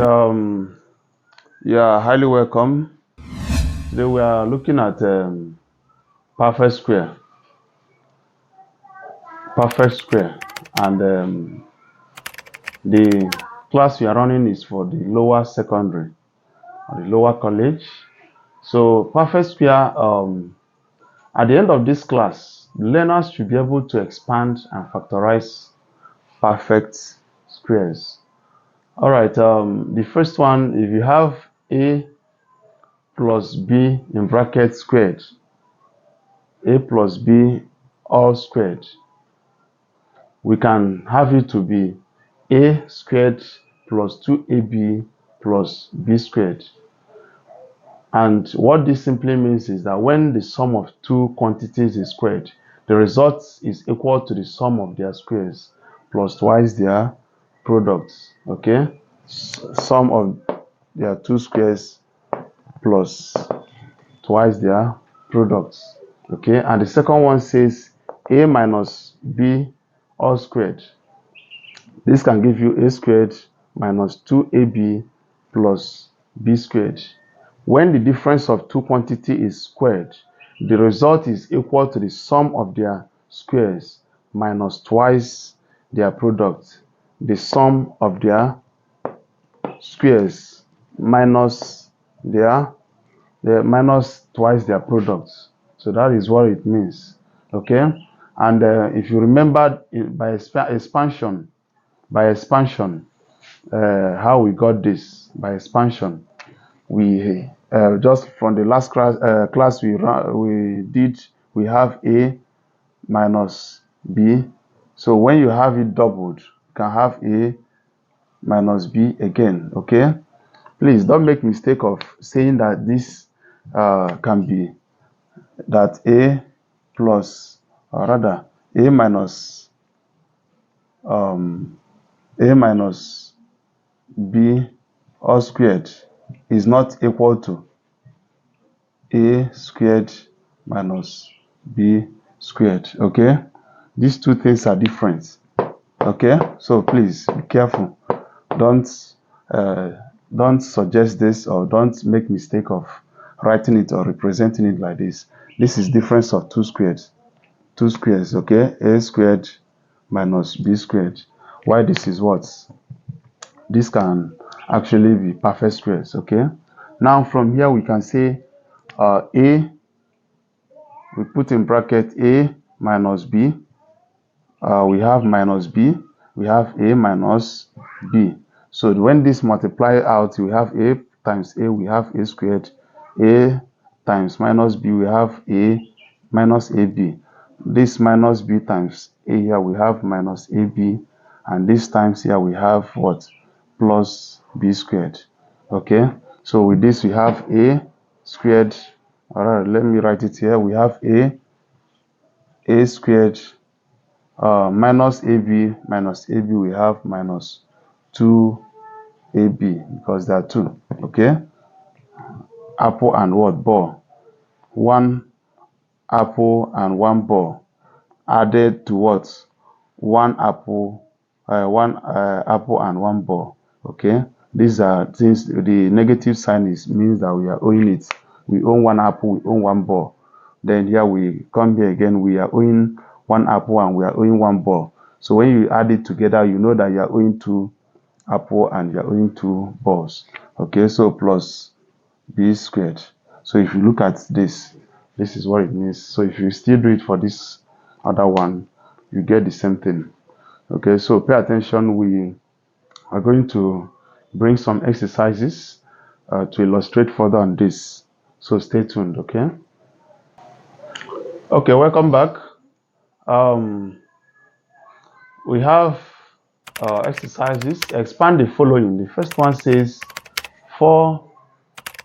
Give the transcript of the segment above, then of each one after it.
Um, yeah, highly welcome. Today we are looking at perfect square, perfect square, and the class we are running is for the lower secondary or the lower college. So perfect square. At the end of this class, learners should be able to expand and factorize perfect squares. All right. The first one, if you have a plus b in bracket squared, a plus b all squared, we can have it to be a squared plus 2ab plus b squared. And what this simply means is that when the sum of two quantities is squared, the result is equal to the sum of their squares plus twice their products. Okay, sum of their two squares plus twice their products. Okay, and the second one says a minus b all squared. This can give you a squared minus 2ab plus b squared. When the difference of two quantities is squared, the result is equal to the sum of their squares minus twice their product. The sum of their squares minus minus twice their products. So that is what it means. Okay, and if you remember by expansion, how we got this by expansion, we just from the last class we have a minus b. So when you have it doubled, you can have a minus b again. Okay, please don't make mistake of saying that this can be that a plus, or rather a minus b all squared is not equal to a squared minus b squared. Okay, these two things are different. Okay, so please be careful. Don't suggest this, or don't make mistake of writing it or representing it like this. This is difference of two squares. Okay, a squared minus b squared. Why this is what? This can actually be perfect squares. Okay, now from here we can say a, we put in bracket a minus b. We have minus b, we have a minus b. So when this multiply out, we have a times a, we have a squared. A times minus b, we have a minus ab. This minus b times a here, we have minus ab. And this times here, we have what? Plus b squared. Okay, so with this, we have a squared. All right, let me write it here. We have a squared minus ab we have minus 2ab because there are two. Okay, apple and what? Ball. One apple and one ball added to what? One apple and one ball. Okay, these are things. The negative sign means that we are owing it. We own one apple, we own one ball. Then here we come here again, we are owing one apple and we are owing one ball. So when you add it together, you know that you are owing two apple and you are owing two balls. Okay, so plus b squared. So if you look at this, this is what it means. So if you still do it for this other one, you get the same thing. Okay, so pay attention. We are going to bring some exercises to illustrate further on this. So stay tuned. Okay. Okay, welcome back. We have exercises. Expand the following. The first one says 4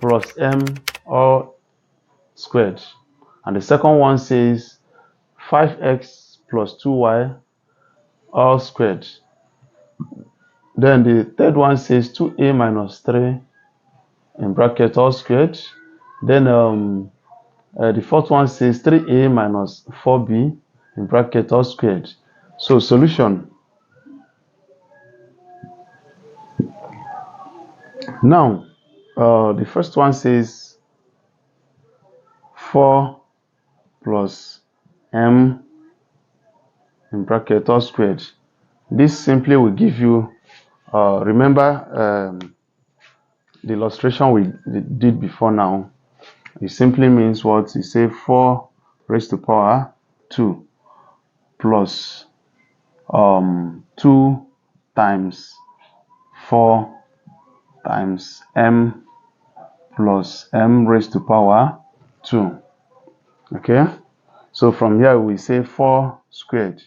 plus m all squared. And the second one says 5x plus 2y all squared. Then the third one says 2a minus 3 in bracket all squared. Then the fourth one says 3a minus 4b in bracket all squared. So solution. Now, the first one says 4 plus m in bracket all squared. This simply will give you, remember the illustration we did before now. It simply means what? You say 4 raised to power 2 plus 2 times 4 times m plus m raised to power 2. Okay, so from here we say 4 squared.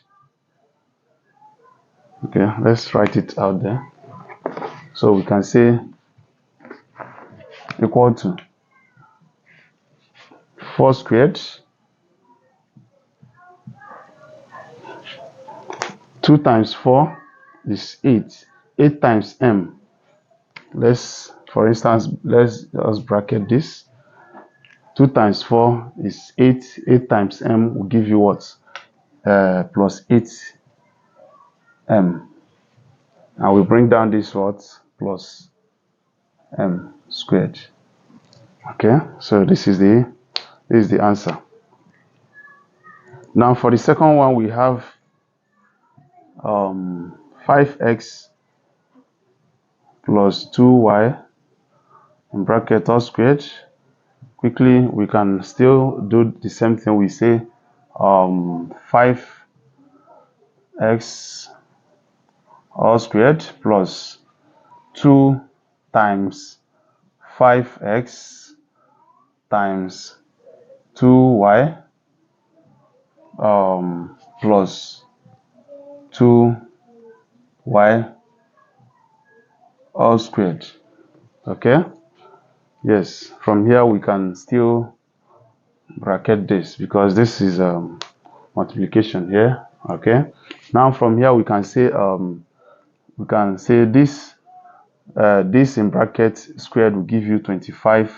Okay, let's write it out there. So we can say equal to 4 squared 2 times 4 is 8. 8 times m. Let's, for instance, let's just bracket this. 2 times 4 is 8. 8 times m will give you what? Plus 8m. And we bring down this what? Plus m squared. Okay, so this is the answer. Now for the second one, we have 5x plus 2y in bracket all squared. Quickly, we can still do the same thing. We say 5x all squared plus 2 times 5x times 2y plus 2y all squared. Okay, yes, from here we can still bracket this because this is multiplication here. Okay, now from here we can say this this in bracket squared will give you 25x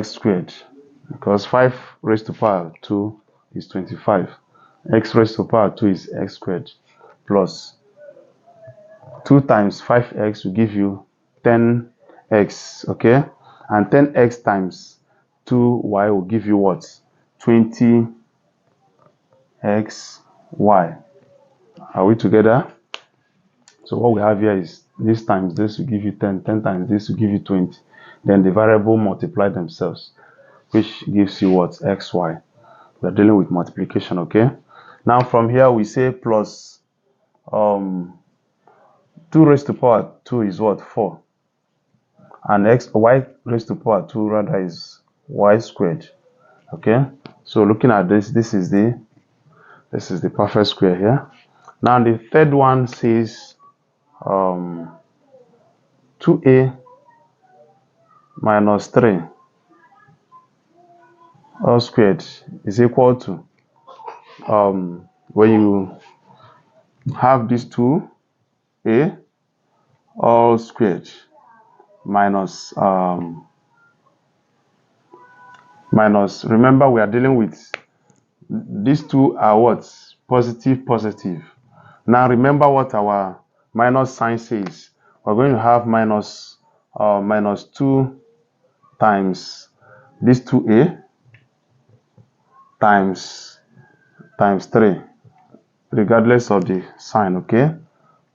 squared, because 5 raised to power 2 is 25. X raised to power 2 is x squared, plus 2 times 5x will give you 10x. Okay, and 10x times 2y will give you what? 20xy. Are we together? So what we have here is this times this will give you 10, 10 times this will give you 20. Then the variable multiply themselves, which gives you what? Xy. We're dealing with multiplication. Okay, now from here we say plus 2 raised to power 2 is what? 4. And y raised to power 2 rather is y squared. Okay, so looking at this, this is the perfect square here. Now the third one says 2a minus 3 all squared is equal to, when you have this 2a all squared minus minus, remember we are dealing with these two are what? Positive, positive. Now remember what our minus sign says. We're going to have minus 2 times this 2a times 3, regardless of the sign. Okay,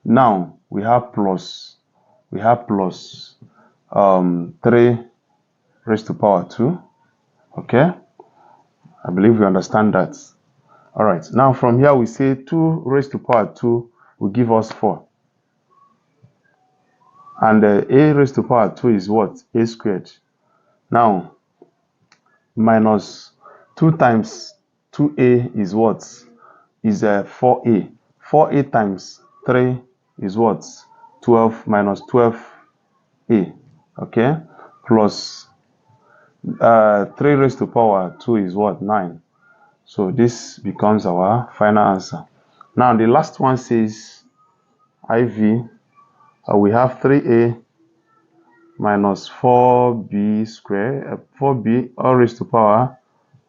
now we have plus 3 raised to power 2. Okay, I believe we understand that. All right, now from here we say 2 raised to power 2 will give us 4. And a raised to power 2 is what? A squared. Now, minus 2 times 2a is what? Is 4a. 4a times 3 is what? 12 minus 12a. Okay, plus 3 raised to power 2 is what? 9. So this becomes our final answer. Now the last one says IV. We have 3a minus 4b squared, 4b all raised to power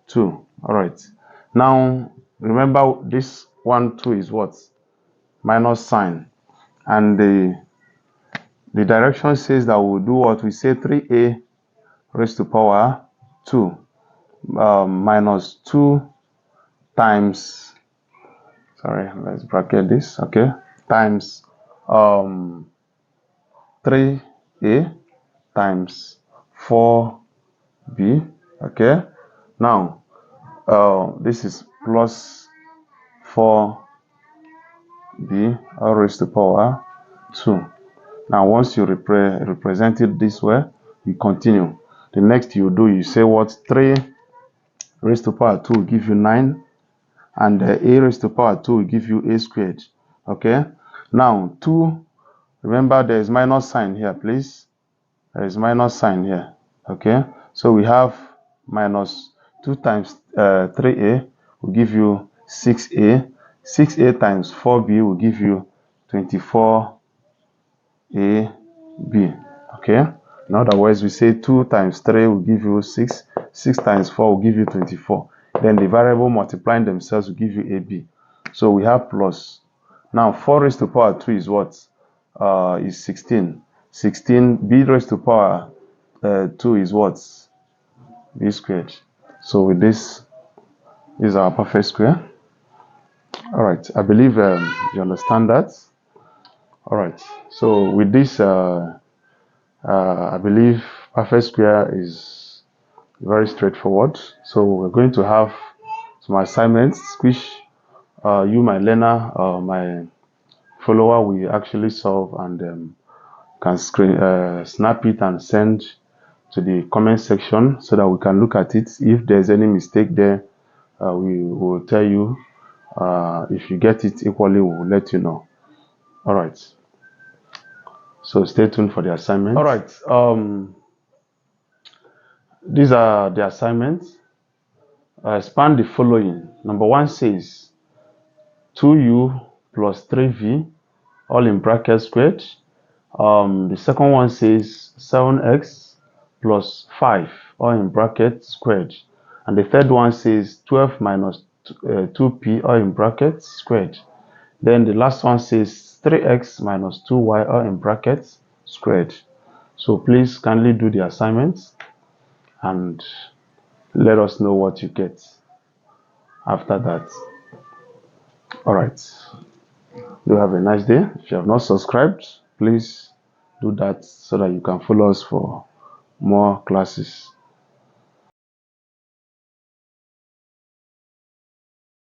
2. All right. Now remember this 1 2 is what? Minus sign, and the The direction says that we'll do what? We say 3a raised to power 2 minus 2 times, sorry, let's bracket this, okay, times 3a times 4b, okay. Now this is plus 4b all raised to power 2. Now once you represent it this way, you continue. The next you do, you say what? 3 raised to power 2 will give you 9, and a raised to power 2 will give you a squared. Okay, now 2, remember there is minus sign here, please. There is minus sign here. Okay, so we have minus 2 times 3a will give you 6a. 6a times 4b will give you 24ab. Okay, in other words, we say 2 times 3 will give you 6. 6 times 4 will give you 24. Then the variable multiplying themselves will give you ab. So we have plus. Now 4 raised to power 2 is what? Is 16. 16 b raised to power 2 is what? B squared. So with this is our perfect square. All right, I believe you understand that. All right, so with this I believe perfect square is very straightforward. So we're going to have some assignments which you, my learner, my follower, will actually solve, and can snap it and send to the comment section so that we can look at it. If there's any mistake there, we will tell you. If you get it equally, we will let you know. All right, so stay tuned for the assignment. All right, these are the assignments. Expand the following. Number 1 says 2u plus 3v all in bracket squared. The second one says 7x plus 5 all in bracket squared, and the third one says 12 minus 2p all in bracket squared. Then the last one says 3x minus 2y all in brackets squared. So please kindly do the assignments and let us know what you get after that. All right, you have a nice day. If you have not subscribed, please do that so that you can follow us for more classes.